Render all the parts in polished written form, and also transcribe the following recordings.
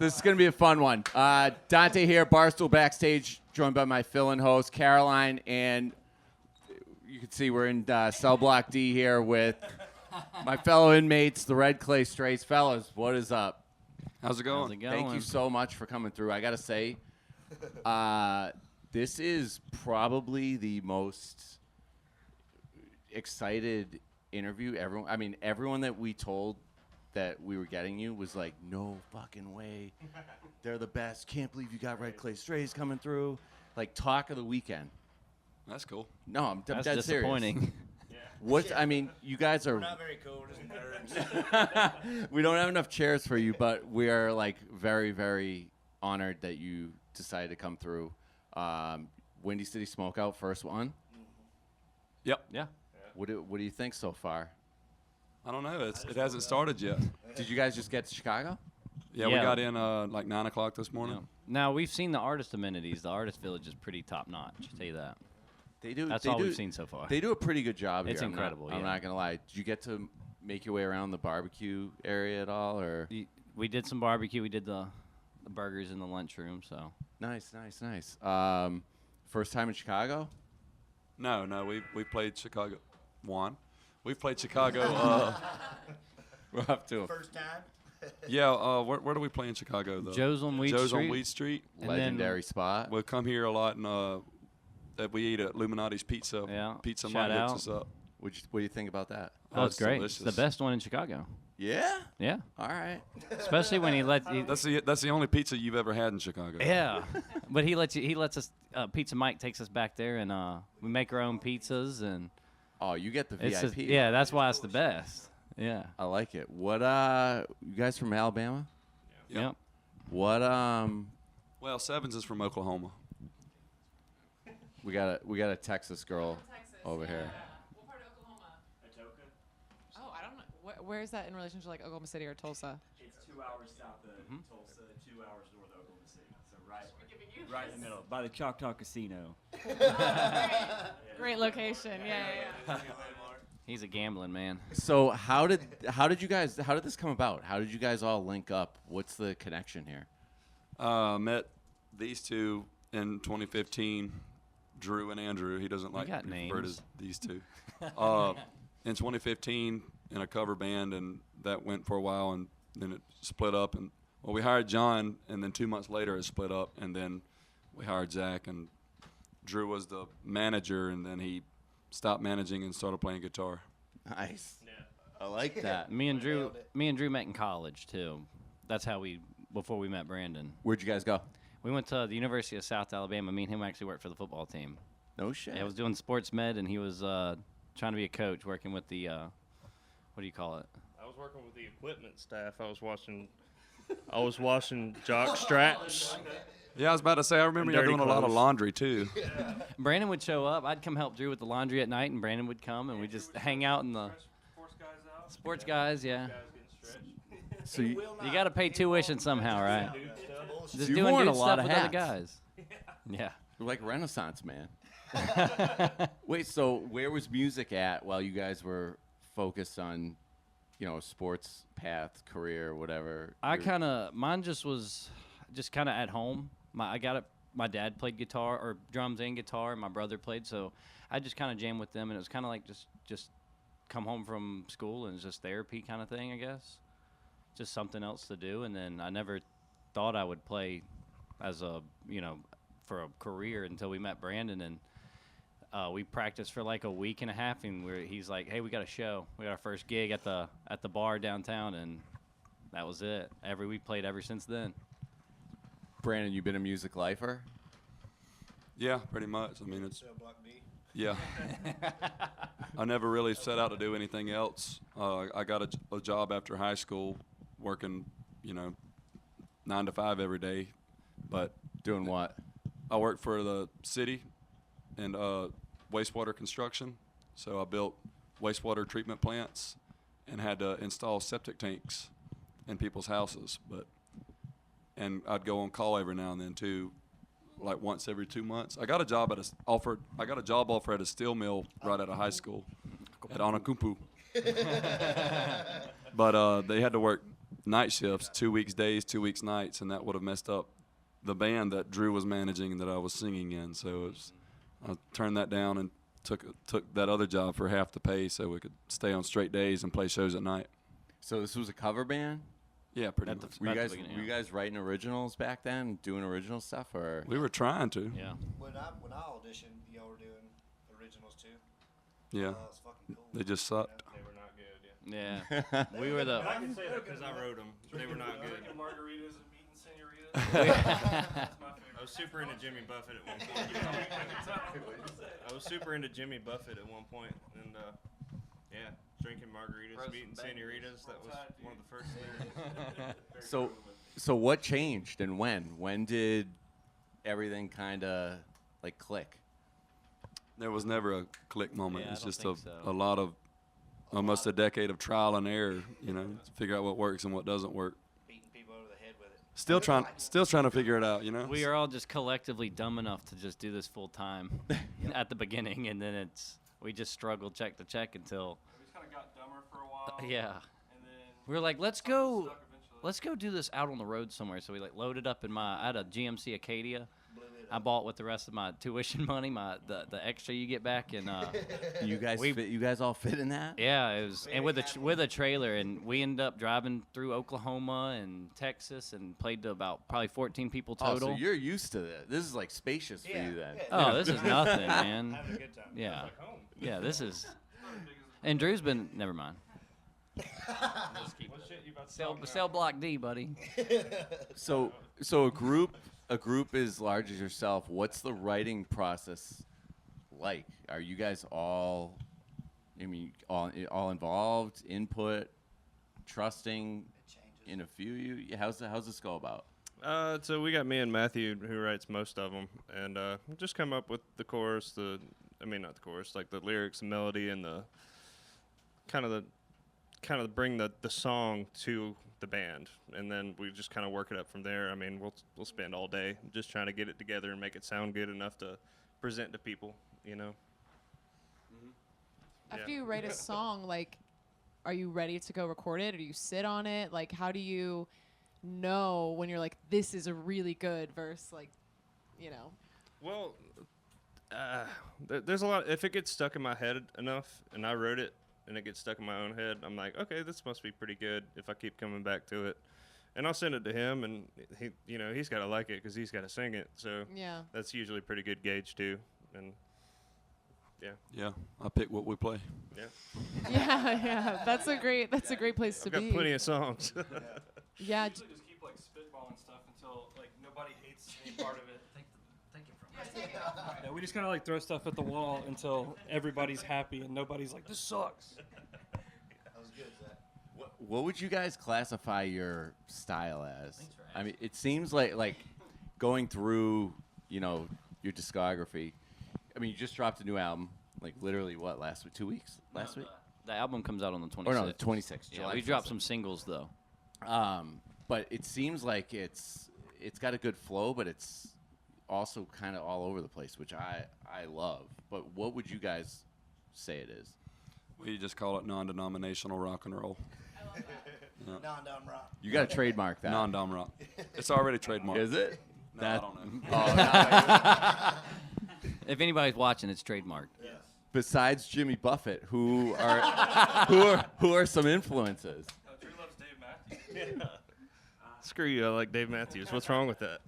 This is going to be a fun one. Dante here, Barstool Backstage, joined by my fill-in host, Caroline, and you can see we're in Cell Block D here with my fellow inmates, the Red Clay Strays. Fellas, what is up? How's it going? How's it going? Thank you so much for coming through. I got to say, this is probably the most excited interview. Everyone that we told that we were getting you was like, no fucking way. They're the best. Can't believe you got Red Clay Strays coming through. Like, talk of the weekend. That's cool. No, I'm That's dead disappointing. serious. What? I mean, you guys are. We're not very cool, just nerds. We don't have enough chairs for you, but we are like very, very honored that you decided to come through. Windy City Smokeout, first one. Yep. Yeah. What do you think so far? I don't know. It hasn't started yet. Did you guys just get to Chicago? Yeah, we Yeah. got in like 9 o'clock this morning. Yeah. Now, we've seen the artist amenities. The artist village is pretty top-notch, I'll tell you that. They do. That's they all do, we've seen so far. They do a pretty good job It's here. incredible, I'm yeah. not gonna lie. Did you get to make your way around the barbecue area at all, or? We did some barbecue. We did the burgers in the lunchroom, so. Nice. First time in Chicago? No, we played Chicago. We've played Chicago. We're up to a First time. Where do we play in Chicago though? Joe's on Weed Joe's Street. on Weed Street. And then- legendary spot. We'll come here a lot and we eat at Illuminati's Pizza. Yeah. Pizza Shout Mike out. hooks us up. What do you think about that? Oh, it's great. delicious. It's the best one in Chicago. Yeah. Yeah. All right. Especially when he lets. That's the only pizza you've ever had in Chicago. Yeah, but he lets us. Pizza Mike takes us back there, and we make our own pizzas, and Oh, you get the it's VIP. just, yeah, that's why it's the best. Yeah. I like it. What? You guys from Alabama? Yep. What? Well, Sevens is from Oklahoma. We got a Texas girl over here. What part of Oklahoma? Oh, I don't know. Where is that in relation to like Oklahoma City or Tulsa? It's 2 hours south of Tulsa, 2 hours north of Oklahoma City. So right in the middle, by the Choctaw Casino. Great location. Yeah. He's a gambling man. So how did this come about? How did you guys all link up? What's the connection here? Met these two in 2015, Drew and Andrew. He doesn't like got to be referred names. as these two. In 2015, in a cover band, and that went for a while, and then it split up. And well, we hired John, and then 2 months later it split up, and then we hired Zach, and Drew was the manager, and then he stopped managing and started playing guitar. Nice. I like that. Me and Drew met in college too. That's how before we met Brandon. Where'd you guys go? We went to the University of South Alabama. Me and him actually worked for the football team. No shit. Yeah, I was doing sports med, and he was trying to be a coach, working with the what do you call it? I was working with the equipment staff. I was washing jock straps. Yeah, I was about to say, I remember you Dirty doing a lot of clothes. laundry, too. Brandon would show up. I'd come help Drew with the laundry at night, and Brandon would come, and we'd just hang out in the Force guys out. sports guys. Yeah, Guys getting stretched. So you, you got to pay tuition somehow, right? Dude stuff. Just You've doing worn dude a lot stuff of with other hats. guys. Yeah. you're like Renaissance man. Wait, so where was music at while you guys were focused on, sports path, career, whatever? Mine just was just kind of at home. My dad played guitar or drums and guitar, and my brother played, so I just kind of jammed with them, and it was kind of like just come home from school and it's just therapy kind of thing, I guess. Just something else to do, and then I never thought I would play as for a career until we met Brandon, and we practiced for like a week and a half, and he's like, "Hey, we got a show. We got our first gig at the bar downtown," and that was it. We played ever since then. Brandon, you been a music lifer? Yeah, pretty much. I mean, it's Cell Block B. yeah. I never really set out to do anything else. I got a job after high school, working, 9 to 5 every day. But Doing what? I worked for the city and wastewater construction. So I built wastewater treatment plants and had to install septic tanks in people's houses. And I'd go on call every now and then too, like once every 2 months. I got a job offer at a steel mill right out of high school at Anakumpu. But they had to work night shifts, 2 weeks days, 2 weeks nights, and that would have messed up the band that Drew was managing and that I was singing in. So I turned that down and took that other job for half the pay so we could stay on straight days and play shows at night. So this was a cover band? Yeah, pretty much. Were At the you beginning, guys writing originals back then, doing original stuff, or? We were trying to. Yeah. When I auditioned, y'all were doing originals too. Yeah. It was fucking cool. They just sucked. They were not good. Yeah. Yeah. We were the. I can say that because I wrote them. They were not good. Drinking margaritas and meeting senoritas. That's my favorite. I was super into Jimmy Buffett at one point. I was super into Jimmy Buffett at one point, and yeah, drinking margaritas, meeting senoritas. That was one of the first things. So what changed and when? When did everything kind of like click? There was never a click moment. Yeah, I it's don't just think a so. lot of almost a decade of trial and error, you know, to figure out what works and what doesn't work. Beating people over the head with it. Still trying to figure it out, you know. We are all just collectively dumb enough to just do this full time at the beginning, and then we just struggled check to check until. We just kind of got dumber for a while. Yeah. And then We were like, let's something go. stuck eventually. Let's go do this out on the road somewhere. So we like loaded up in I had a GMC Acadia. I bought with the rest of my tuition money, the extra you get back, and You guys all fit in that? yeah, it was, and with a trailer, and we ended up driving through Oklahoma and Texas, and played to about probably 14 people Oh, total. so you're used to this. This is like spacious for you then. Oh, this is nothing, man. Having a good time. Yeah, yeah, this is. And Drew's been never mind. Cell block D, buddy. So a group as large as yourself, what's the writing process like? Are you guys all involved, input, trusting in a few you? How's this go about? So we got me and Matthew who writes most of them, and just come up with the chorus, not the chorus, like the lyrics, and melody, and the kind of bring the song to the band, and then we just kind of work it up from there. I mean, we'll spend all day just trying to get it together and make it sound good enough to present to people, you know. After you write a song, like, are you ready to go record it, or do you sit on it? Like, how do you know when you're like, this is a really good verse, like, you know? Well, there's a lot. If it gets stuck in my head enough, and I wrote it, and it gets stuck in my own head, I'm like, okay, this must be pretty good if I keep coming back to it. And I'll send it to him, and he's got to like it because he's got to sing it. So Yeah. that's usually a pretty good gauge too. And Yeah, I pick what we play. yeah, Yeah. That's a great place to I've got be. plenty of songs. Yeah. Usually just keep like spitballing stuff until like nobody hates any part of it. Yeah, we just kind of like throw stuff at the wall until everybody's happy and nobody's like, this sucks. That was good, Zach. What would you guys classify your style as? I mean, it seems like going through, your discography. I mean, you just dropped a new album, like literally last week, 2 weeks? Last week? The album comes out on the 26th. Or no, the 26th. Yeah, July we dropped 26th. some singles though. But it seems like it's got a good flow, but it's also kind of all over the place, which I love. But what would you guys say it is? We just call it non-denominational rock and roll. Non-dumb rock. You got to trademark that. Non-dom rock. It's already trademarked. Is it? No, I don't know. Oh, If anybody's watching, it's trademarked. besides Jimmy Buffett, who are some influences? Drew loves Dave Matthews. Screw you, I like Dave Matthews. What's wrong with that?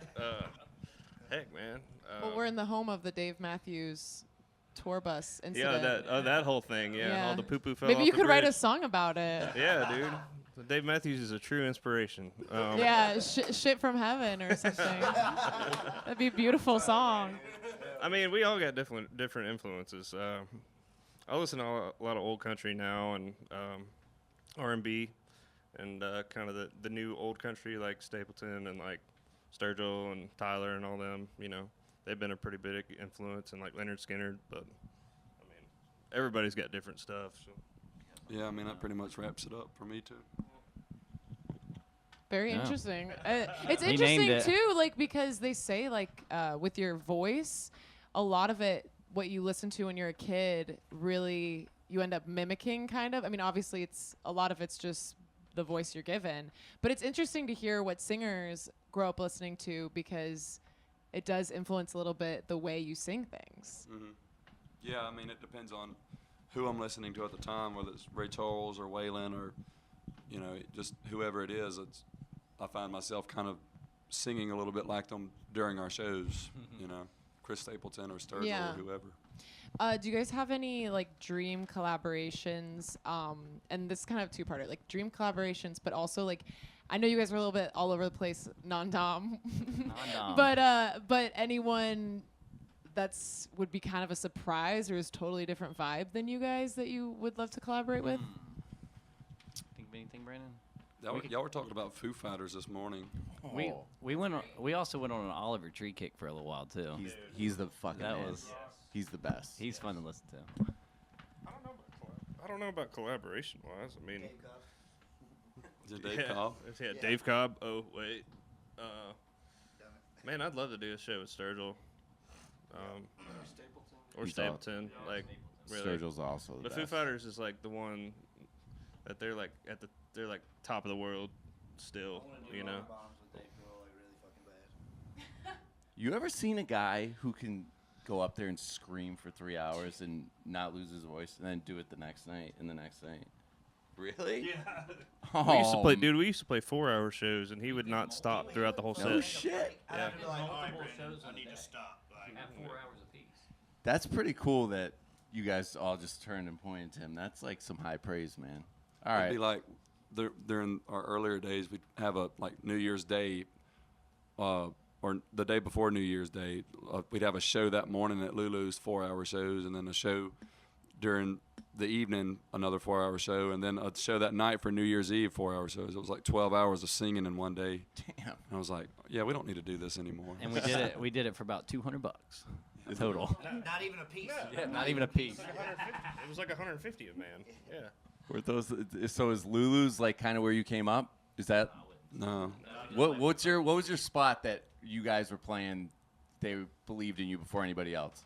Heck, man. Well, we're in the home of the Dave Matthews tour bus incident. that whole thing. Yeah, all the poo-poo fell Maybe off you the could write a bridge. song about it. Yeah, dude. So Dave Matthews is a true inspiration. Yeah, shit from heaven or something. That'd be a beautiful song. I mean, we all got different influences. I listen to a lot of old country now and R&B and kind of the new old country like Stapleton and like Sturgill and Tyler and all them. You know, they've been a pretty big influence, and like Leonard Skinner. But I mean, everybody's got different stuff. So. Yeah, I mean, that pretty much wraps it up for me, too. Very Yeah. interesting. It's He named interesting it. too, like because they say like with your voice, a lot of it, what you listen to when you're a kid, really you end up mimicking kind of. I mean, obviously a lot of it's just the voice you're given. But it's interesting to hear what singers grow up listening to, because it does influence a little bit the way you sing things. Yeah, I mean, it depends on who I'm listening to at the time, whether it's Ray Charles or Waylon or, just whoever it is. I find myself kind of singing a little bit like them during our shows, Chris Stapleton or Sturgill Yeah. or whoever. Do you guys have any like dream collaborations? And this is kind of two-parter, like dream collaborations, but also like, I know you guys were a little bit all over the place, non-dom, Non-dom. but anyone would be kind of a surprise or is totally different vibe than you guys that you would love to collaborate with? Think of anything, Brandon? Y'all were talking about Foo Fighters this morning. We also went on an Oliver Tree kick for a little while too. He's the fucking That man. was- He's the best. He's fun to listen to. I don't know about collaboration wise. I mean, Is it Dave Cobb? Yeah, Dave Cobb. Oh wait, man, I'd love to do a show with Sturgill, or He's all- Stapleton. Like, really. Sturgill's also the The Foo best. Fighters is like the one that they're like they're like top of the world still. You know. Bombs with Dave Grohl, like really fucking bad. You ever seen a guy who can go up there and scream for 3 hours and not lose his voice, and then do it the next night and the next night? Really? Yeah. Oh, We used to play, dude. We used to play 4-hour shows, and he would not stop throughout the whole no set. shit. Yeah. I'd be like, all right, Brandon, I need to stop. Like, At 4 hours apiece. That's pretty cool that you guys all just turned and pointed to him. That's like some high praise, man. All It'd right. be like during our earlier days, we'd have a New Year's Day, or the day before New Year's Day. We'd have a show that morning at Lulu's, 4-hour shows, and then a show during the evening, another 4-hour show, and then a show that night for New Year's Eve, 4-hour shows. It was like 12 hours of singing in one day. Damn. And I was like, yeah, we don't need to do this anymore. And we did it for about $200 total. not even a piece. Yeah, not even a piece. It was like 150 a man. Yeah. Were those? So is Lulu's like kind of where you came up? Is that No. what was your spot that you guys were playing? They believed in you before anybody else.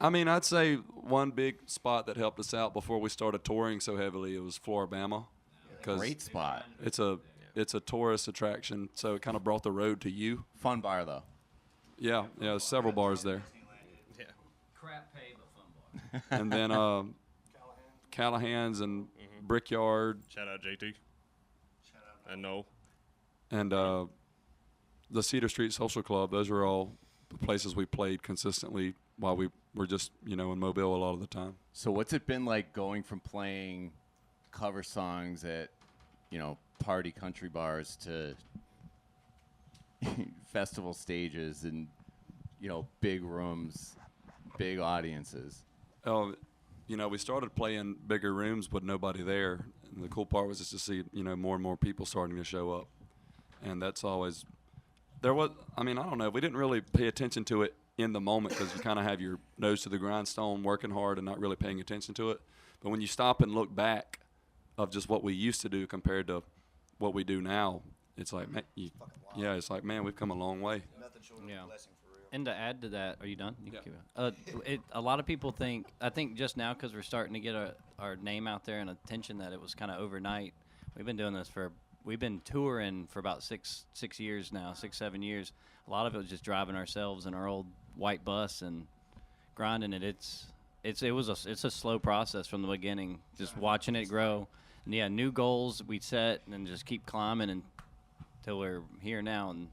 I mean, I'd say one big spot that helped us out before we started touring so heavily, it was Floribama. Great spot. It's a tourist attraction, so it kind of brought the road to you. Fun bar though. Yeah, there's several bars there. Yeah. Crap pay, but fun bar. And then Callahan's and Brickyard Shout out JT. And Noel. and the Cedar Street Social Club. Those are all the places we played consistently while we were just, in Mobile a lot of the time. So what's it been like going from playing cover songs at, party country bars to festival stages and, big rooms, big audiences? We started playing bigger rooms with nobody there. And the cool part was just to see, more and more people starting to show up. And that's always, I don't know, we didn't really pay attention to it in the moment because you kind of have your nose to the grindstone working hard and not really paying attention to it. But when you stop and look back of just what we used to do compared to what we do now, it's like, man, we've come a long way. Nothing short of Yeah. a blessing for real. And to add to that, are you done? You can Yeah. keep it. A lot of people I think just now because we're starting to get our name out there and attention that it was kind of overnight. We've been touring for about 6 years now, 7 years. A lot of it was just driving ourselves in our old white bus and grinding it. It's a slow process from the beginning, just watching it grow. And yeah, new goals we set and just keep climbing until we're here now, and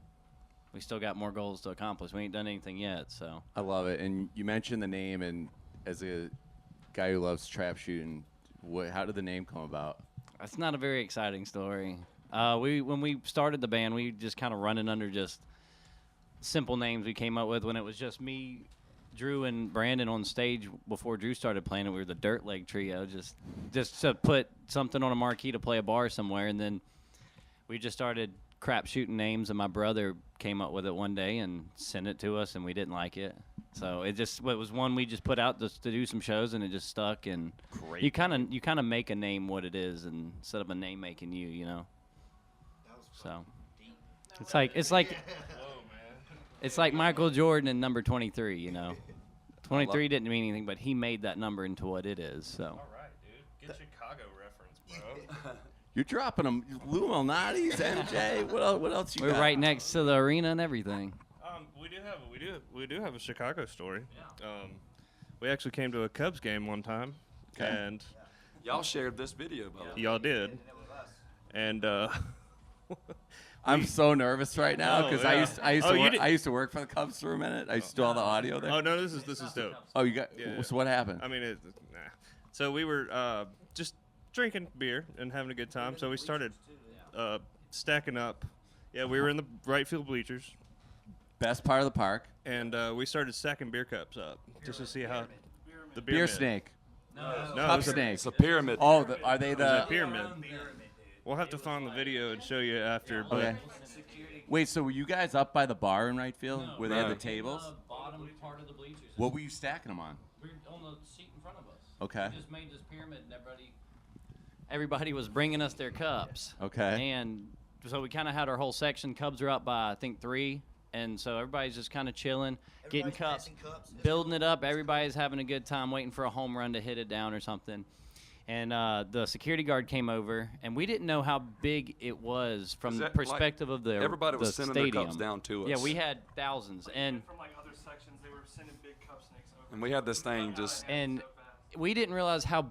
we still got more goals to accomplish. We ain't done anything yet, so. I love it. And you mentioned the name, and as a guy who loves trap shooting, how did the name come about? That's not a very exciting story. When we started the band, we just kind of running under just simple names we came up with when it was just me, Drew, and Brandon on stage before Drew started playing it. We were the Dirt Leg Trio, just to put something on a marquee to play a bar somewhere. And then we just started crap shooting names, and my brother came up with it one day and sent it to us, and we didn't like it. So it was one we just put out just to do some shows, and it just stuck. And Great. you kind of make a name what it is, and instead of a name making you, That was So deep. it's like Michael Jordan and number 23. 23 didn't mean anything, but he made that number into what it is. So All right, dude. Good Chicago reference, bro. You're dropping them. Lou Malnati's, MJ. What else you We're got? right next to the arena and everything. We do have a Chicago story. We actually came to a Cubs game one time, and Y'all shared this video, by the way. y'all did. And I'm so nervous right now Oh, because yeah. I used to work for the Cubs for a minute. I used to do all the audio there. oh no, this is dope. Oh, you got. Yeah. So what happened? I mean, nah. So we were just drinking beer and having a good time. So we started stacking up. Yeah, we were in the right field bleachers, Best part of the park. and we started stacking beer cups up just to see how the Beer pyramid. snake. No, it Cup was a snake. It's a pyramid. Oh, are they it was a the? pyramid. We'll have to find the video and show you after. But Okay. Wait, so were you guys up by the bar in right field where they had No. the tables? Bottom part of the bleachers. What were you stacking them on? We're on the seat in front of us. Okay. We just made this pyramid, and everybody was bringing us their cups. Okay. And so we kind of had our whole section. Cubs are up by I think 3, and so everybody's just kind of chilling, getting Everybody's cups, passing cups. It's building cool. it up. Everybody's having a good time, waiting for a home run to hit it down or something. And the security guard came over, and we didn't know how big it was from Is the that, like, perspective of the everybody was the sending stadium. their cups down to us. Yeah, we had thousands, and From like other sections, they were sending big cup snakes over. And we had this thing just. and we didn't realize how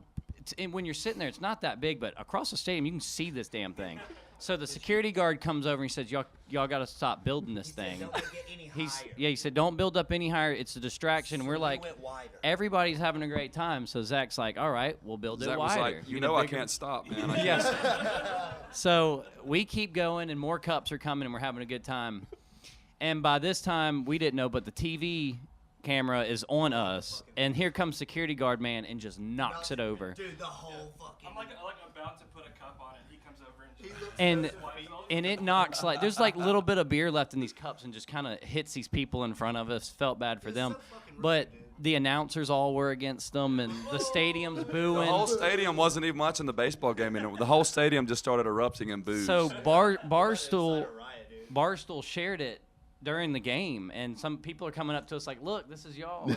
and when you're sitting there, it's not that big, but across the stadium you can see this damn thing. So the security guard comes over and he says, y'all got to stop building this thing. Don't get any higher. He said, don't build up any higher. It's a distraction. And we're So we like, went wider. everybody's having a great time. So Zach's like, all right, we'll build it Zach was wider. like, you Get it know I bigger." can't stop, man. I can't Yes. stop. So we keep going, and more cups are coming, and we're having a good time. And by this time, we didn't know, but the TV camera is on us, and here comes security guard man and just knocks it over. Dude, the whole fucking. I'm like about to put a cup on it. He comes over and just And swipes all and it knocks like there's like little bit of beer left in these cups and just kind of hits these people in front of us. Felt bad for them, but the announcers all were against them, and the stadium's The booing. whole stadium wasn't even watching the baseball game, and the whole stadium just started erupting in boos. So Barstool riot, dude. Barstool shared it during the game, and some people are coming up to us like, "Look, this is y'all."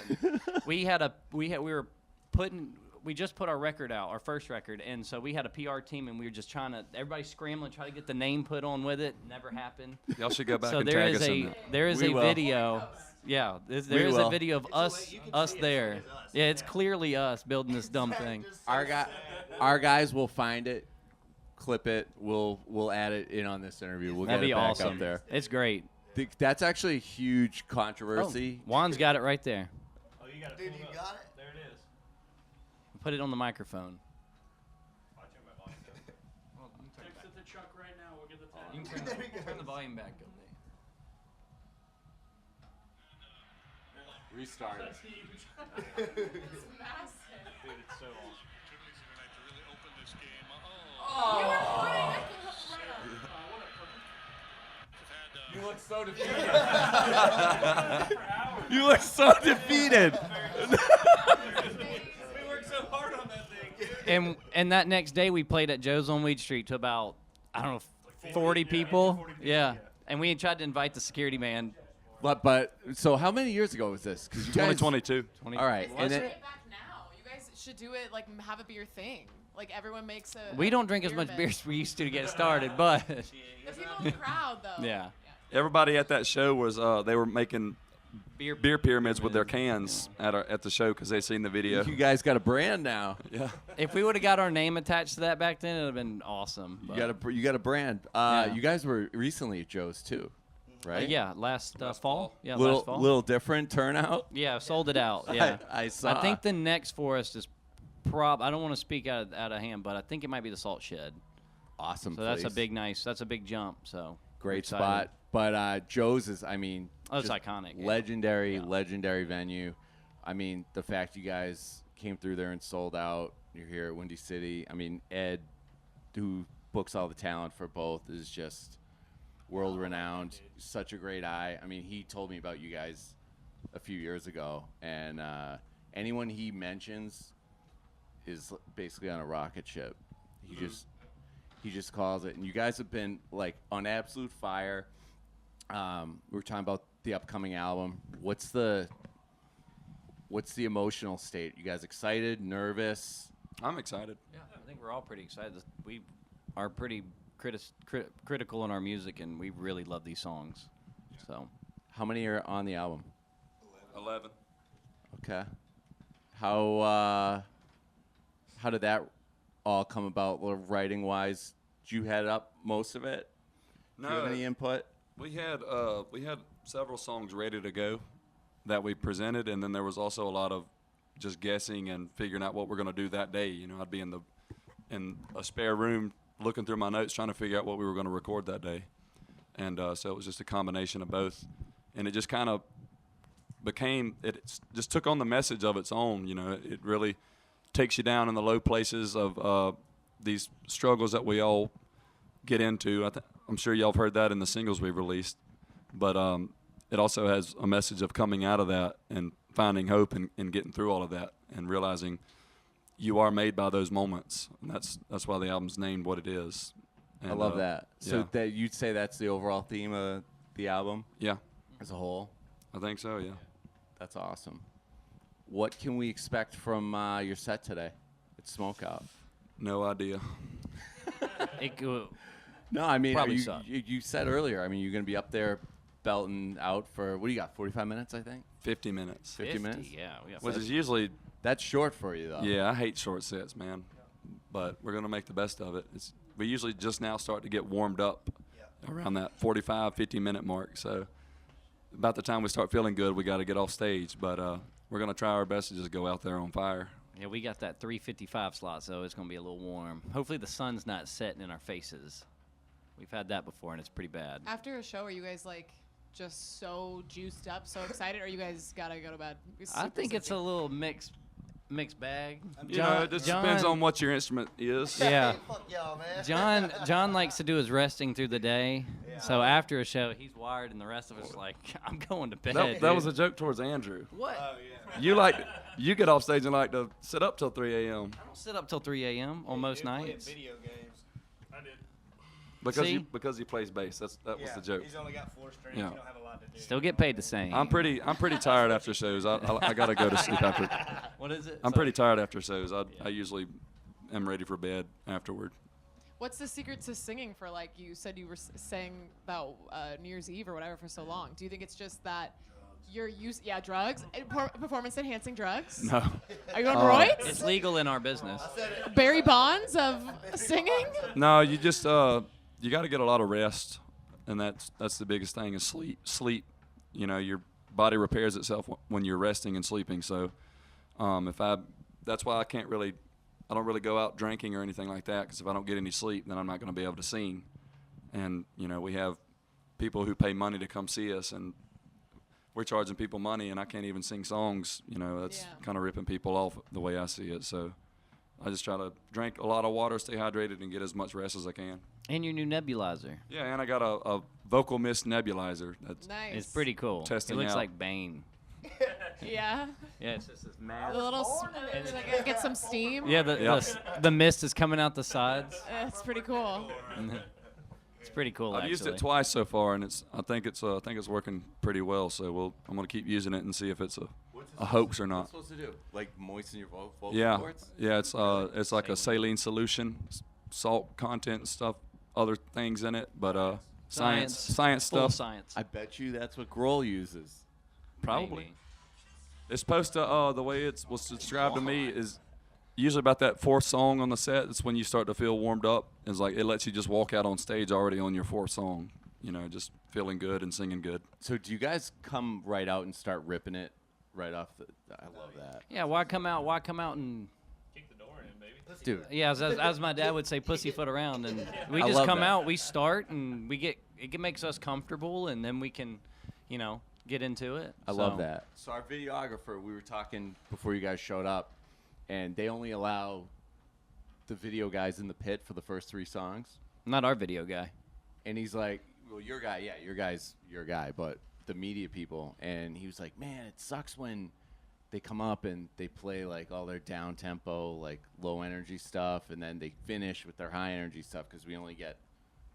And we just put our record out, our first record, and so we had a PR team, and we were just trying to everybody scrambling, try to get the name put on with it. Never happened. Y'all should go back So and there tag is us in that. a will. video. Yeah, there is will. a video of us you can us see it, there. so it's us. Yeah, it's clearly us building this dumb thing. Our guys will find it, clip it. We'll add it in on this interview. We'll That'd get be it back awesome. up there. It's great. That's actually a huge controversy. Juan's got it right there. oh, you got it. Dude, you got it? There it is. Put it on the microphone. Text it to Chuck right now. We'll get the tag. You can turn the volume back up there. Restart it. That's huge. Dude, it's so awesome. You look so defeated. You look so defeated. We worked so hard on that thing. And that next day we played at Joe's on Weed Street to about 40 people. Yeah. And we tried to invite the security man. But so how many years ago was this? 'Cause you guys- 2022. All right, and then Bring it back now. You guys should do it like have a beer thing. Like everyone makes a. We don't drink as much beer as we used to get started, but The people in the crowd though. yeah. Everybody at that show was they were making Beer pyramids with their cans at the show because they'd seen the video. you guys got a brand now. Yeah. If we would have got our name attached to that back then, it would have been awesome. You got a brand. Yeah. You guys were recently at Joe's too, right? Yeah, last fall. Yeah, Little last fall. little different turnout. Yeah, sold it out. Yeah. I saw. I think the next for us is I don't want to speak out of hand, but I think it might be the Salt Shed. awesome. So that's a place. that's a big jump. So we're great excited. spot. But Joe's is, I mean, Oh, it's just iconic. Yeah. legendary venue. I mean, the fact you guys came through there and sold out. You're here at Windy City. I mean, Ed, who books all the talent for both, is just world renowned. Such a great eye. I mean, he told me about you guys a few years ago, and anyone he mentions is basically on a rocket ship. He just calls it, and you guys have been like on absolute fire. We were talking about the upcoming album. What's the emotional state? You guys excited, nervous? I'm excited. Yeah, I think we're all pretty excited. are pretty critical in our music, and we really love these songs. So, How many are on the album? 11. Okay. How did that all come about, writing wise? Did you head up most of it? Do you have any input? We had several songs ready to go that we presented, and then there was also a lot of just guessing and figuring out what we're going to do that day. You know, I'd be in a spare room looking through my notes trying to figure out what we were going to record that day, and so it was just a combination of both, and it just kind of just took on the message of its own. You know, it really takes you down in the low places of these struggles that we all get into. I'm sure y'all have heard that in the singles we've released, but it also has a message of coming out of that and finding hope and getting through all of that and realizing you are made by those moments. And that's why the album's named what it is. And, I love that. So yeah. that you'd say that's the overall theme of the album Yeah, as a whole? I think so, yeah. That's awesome. What can we expect from your set today at Smokeout? No idea. No, I mean, Probably so. you said earlier, I mean, you're going to be up there belting out for, what do you got, 45 minutes, I think? 50 minutes. 50 minutes? Yeah, we got Which 50. is usually, That's short for you, though. yeah, I hate short sets, man. But we're going to make the best of it. We usually just now start to get warmed up around that 45, 50-minute mark. So about the time we start feeling good, we got to get off stage. But we're going to try our best to just go out there on fire. Yeah, we got that 3:55 slot, so it's gonna be a little warm. Hopefully, the sun's not setting in our faces. We've had that before, and it's pretty bad. After a show, are you guys like just so juiced up, so excited, or you guys gotta go to bed? I think it's a little mixed bag. You know, it just depends on what your instrument is. Yeah. Fuck y'all, man. John likes to do his resting through the day. So after a show, he's wired, and the rest of us like, I'm going to bed. That was a joke towards Andrew. What? You get off stage and like to sit up till 3 a.m. I don't sit up till 3 a.m. on most nights. Video games. I did. Because he plays bass. That was the joke. He's only got 4 strings. Yeah. You don't have a lot to do. Still get paid the same. I'm pretty tired after shows. I gotta go to sleep after. What is it? I'm pretty tired after shows. I usually am ready for bed afterward. What's the secret to singing for, like, you said you were sang about New Year's Eve or whatever for so long? Do you think it's just that you're used, drugs, performance-enhancing drugs? No. Are you on roids? It's legal in our business. Barry Bonds of singing? No, you just you got to get a lot of rest, and that's the biggest thing is sleep. You know, your body repairs itself when you're resting and sleeping. So, that's why I don't really go out drinking or anything like that, because if I don't get any sleep, then I'm not going to be able to sing. And you know, we have people who pay money to come see us, and we're charging people money, and I can't even sing songs. You know, that's kind of ripping people off the way I see it. So I just try to drink a lot of water, stay hydrated, and get as much rest as I can. And your new nebulizer. Yeah, and I got a vocal mist nebulizer. That's Nice. It's pretty cool. Testing it looks out. like Bane. Yeah. Yeah, it's just this mask. The little, like, get some steam. Yeah, Yep. the mist is coming out the sides. It's pretty cool. It's pretty cool. I've actually. used it twice so far, and I think it's working pretty well. So I'm gonna keep using it and see if it's a hoax or What's not. it supposed to do? Like moisten your vocal Yeah, cords? yeah. It's like a saline solution, salt content and stuff, other things in it, but science Full stuff. science. I bet you that's what Grohl uses. Probably. Maybe. It's supposed to. The way it was described to me is usually about that 4th song on the set. It's when you start to feel warmed up. It's like it lets you just walk out on stage already on your 4th song. You know, just feeling good and singing good. So do you guys come right out and start ripping it right off the? I love that. Yeah, why come out? Why come out and Kick the door in, baby. Dude, yeah, as my dad would say, pussyfoot around, and we I just love come that. out, we start, and it makes us comfortable, and then we can, get into it. I love that. So our videographer, we were talking before you guys showed up, and they only allow the video guys in the pit for the first 3 songs. Not our video guy. And he's like, well, your guy, yeah, your guy's your guy, but the media people. And he was like, man, it sucks when they come up and they play like all their down tempo, like low energy stuff, and then they finish with their high energy stuff because we only get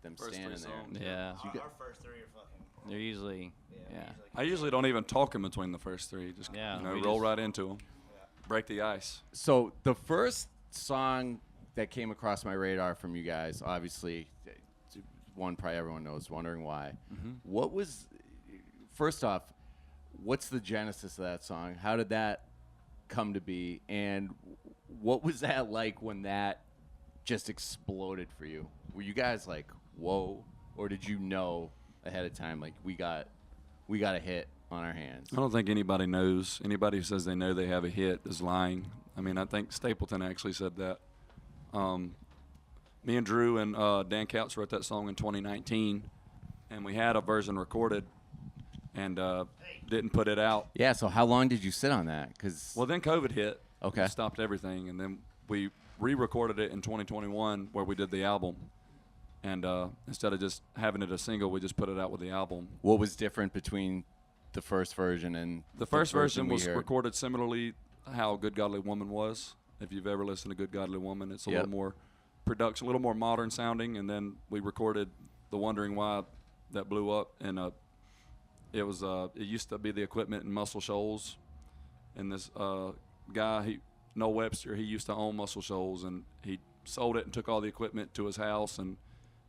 them First standing 3 there. songs. Yeah, Our first 3 are fucking. they're usually yeah. I usually don't even talk in between the first 3. Just Yeah, you know, we roll just- right into them, break the ice. So the first song that came across my radar from you guys. Obviously, one probably everyone knows. Wondering why. What was first off? What's the genesis of that song? How did that come to be? And what was that like when that just exploded for you? Were you guys like, whoa, or did you know ahead of time like we got a hit on our hands? I don't think anybody knows. Anybody who says they know they have a hit is lying. I mean, I think Stapleton actually said that. Me and Drew and Dan Couch wrote that song in 2019, and we had a version recorded and didn't put it out. Yeah. So how long did you sit on that? Because Well, then COVID hit. Okay. It stopped everything, and then we re-recorded it in 2021 where we did the album. And instead of just having it a single, we just put it out with the album. what was different between the first version and The first version we was heard? recorded similarly how Good Godly Woman was. If you've ever listened to Good Godly Woman, it's a Yep. little more production, a little more modern sounding. And then we recorded The Wondering Why that blew up. And it used to be the equipment in Muscle Shoals. And this guy, Noel Webster, he used to own Muscle Shoals. And he sold it and took all the equipment to his house. And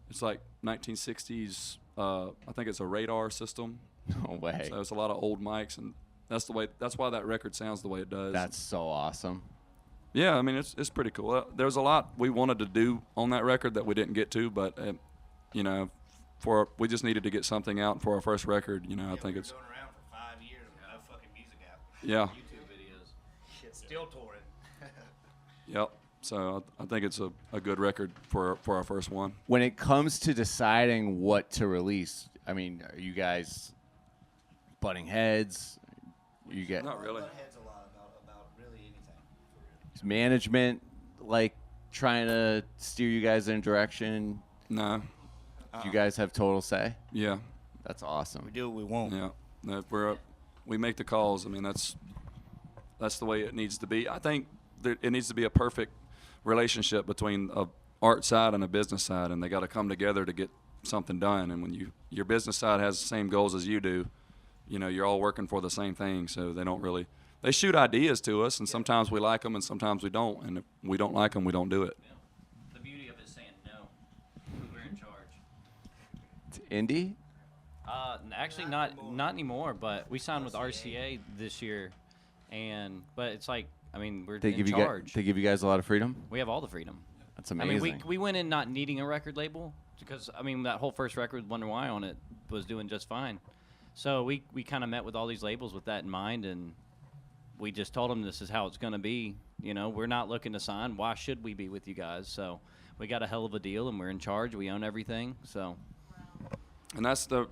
it's like 1960s, I think it's a radar system. No way. So it's a lot of old mics, and that's why that record sounds the way it does. That's so awesome. Yeah, I mean it's pretty cool. There's a lot we wanted to do on that record that we didn't get to, but you know, we just needed to get something out for our first record. You know, I think it's Going around for 5 years with no fucking music out. yeah, YouTube videos. Shit, still touring. yep. So I think it's a good record for our first one. When it comes to deciding what to release, I mean, are you guys butting heads? You get Not really. Butt heads a lot about really anything. is management like trying to steer you guys in a direction? No. Do you guys have total say? Yeah. That's awesome. We do what we want. Yeah. No, we make the calls. I mean that's the way it needs to be. I think it needs to be a perfect relationship between a art side and a business side, and they got to come together to get something done. And when your business side has the same goals as you do, you know, you're all working for the same thing. So they shoot ideas to us, and sometimes we like them and sometimes we don't. And if we don't like them, we don't do it. Yeah. The beauty of it is saying no. We're in charge. Indie? Actually, not anymore. But we signed with RCA this year, but it's like, I mean, we're They in give you charge. they give you guys a lot of freedom. We have all the freedom. That's I amazing. mean, we went in not needing a record label because, I mean, that whole first record with Wonder Why on it was doing just fine. So we kind of met with all these labels with that in mind, and we just told them this is how it's going to be. You know, we're not looking to sign. Why should we be with you guys? So we got a hell of a deal, and we're in charge. We own everything. So. And that's the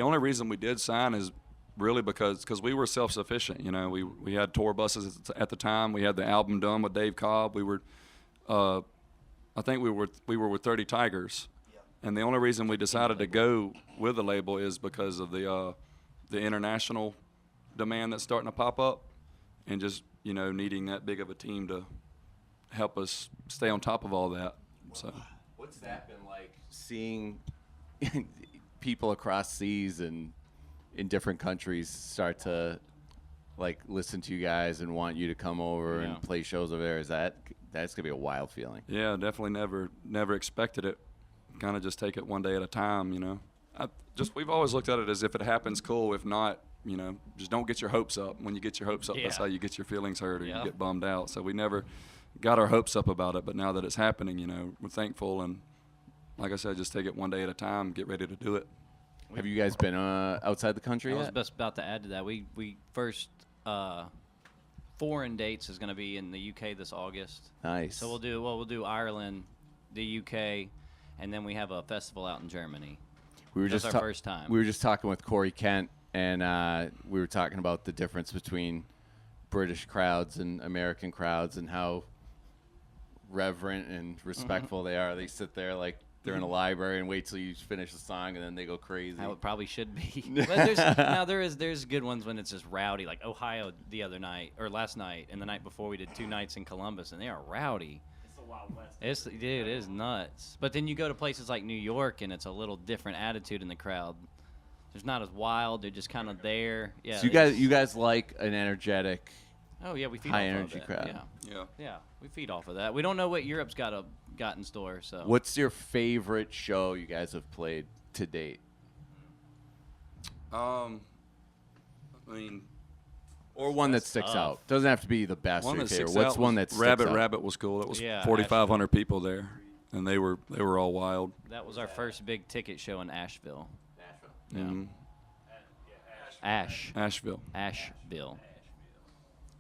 only reason we did sign is really because we were self-sufficient. You know, we had tour buses at the time. We had the album done with Dave Cobb. We were, I think we were with 30 Tigers, and the only reason we decided to go with the label is because of the international demand that's starting to pop up, and just needing that big of a team to help us stay on top of all that. So. What's that been like seeing people across seas and in different countries start to like listen to you guys and want you to come over and play shows over there? That's gonna be a wild feeling? Yeah, definitely never expected it. Kind of just take it one day at a time, you know. We've always looked at it as if it happens, cool. If not, just don't get your hopes up. When you get your hopes up, that's how you get your feelings hurt or you get bummed out. So we never got our hopes up about it, but now that it's happening, we're thankful, and like I said, just take it one day at a time, get ready to do it. Have you guys been outside the country I was yet? just about to add to that. We first foreign dates is going to be in the UK this August. Nice. So we'll do Ireland, the UK, and then we have a festival out in Germany. That's our first time. We were just talking with Corey Kent, and we were talking about the difference between British crowds and American crowds and how reverent and respectful they are. They sit there like they're in a library and wait till you finish the song, and then they go crazy. How it probably should be. But there's good ones when it's just rowdy, like Ohio the other night or last night, and the night before we did 2 nights in Columbus, and they are rowdy. It's the Wild West. It is nuts. But then you go to places like New York, and it's a little different attitude in the crowd. There's not as wild. They're just kind of there. Yeah. So you guys like an energetic Oh yeah, we feed High off energy of it. crowd. Yeah, yeah, we feed off of that. We don't know what Europe's got in store. So What's your favorite show you guys have played to date? I mean, Or one that sticks out. Doesn't have to be the best or one your that favorite. sticks What's out one was that sticks Rabbit out? Rabbit was cool. That was Yeah, 4,500 people there, and they were all wild. that was our first big ticket show in Asheville. Yeah. Mhm. Asheville.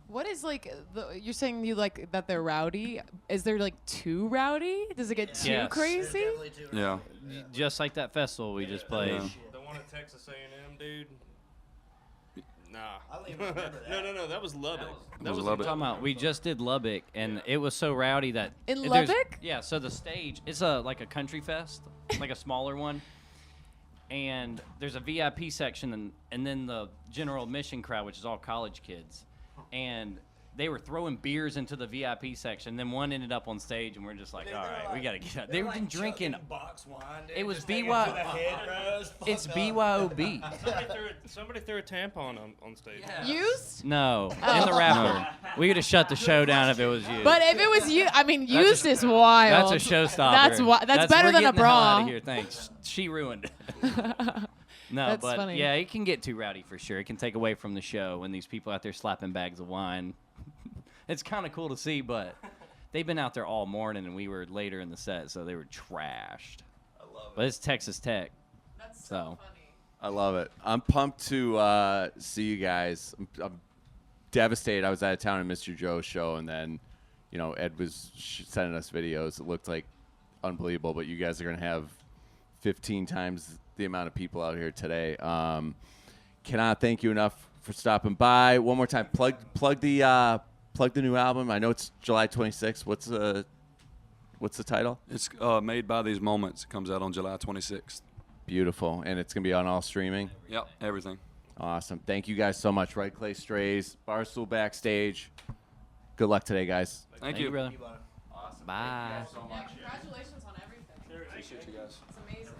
What is like you're saying you like that they're rowdy? Is there like too rowdy? Does it get too Yes. crazy? Yeah. Just like that festival we just played. Yeah. The one at Texas A&M, dude. Nah. I don't even remember that. No. That was Lubbock. That was What I'm Lubbock. talking about. We just did Lubbock, and it was so rowdy that In there's- Lubbock? Yeah. So the stage, it's like a country fest, like a smaller one, and there's a VIP section, and then the general admission crowd, which is all college kids, and they were throwing beers into the VIP section. Then one ended up on stage, and we're just like, all right, we gotta get out. They were like drinking. chugging box wine, dude, It was just taking BY to the head, bro. It was It's fucked up. BYOB. Somebody threw a tampon on stage. Used? No, Oh. in the wrapper. We could have shut the show down if it was you. But if it was you, I mean, That's used a- is wild. That's a showstopper. That's better we're than a getting the hell bra. Out of here, thanks. She ruined it. No, That's but funny. yeah, it can get too rowdy for sure. It can take away from the show when these people out there slapping bags of wine. It's kind of cool to see, but they've been out there all morning, and we were later in the set, so they were trashed. I love it. But it's Texas Tech. That's so funny. I love it. I'm pumped to see you guys. I'm devastated. I was out of town and missed your Joe show, and then, Ed was sending us videos. It looked like unbelievable, but you guys are going to have 15 times the amount of people out here today. Cannot thank you enough for stopping by. One more time, plug the new album. I know it's July 26th. What's the title? It's Made by These Moments. It comes out on July 26th. Beautiful, and it's going to be on all streaming. Yep, everything. Awesome. Thank you guys so much. Right Clay Strays, Barstool Backstage. Good luck today, guys. Thank you. brother. Awesome. Bye. so much. Congratulations on everything. Appreciate you guys. It's amazing.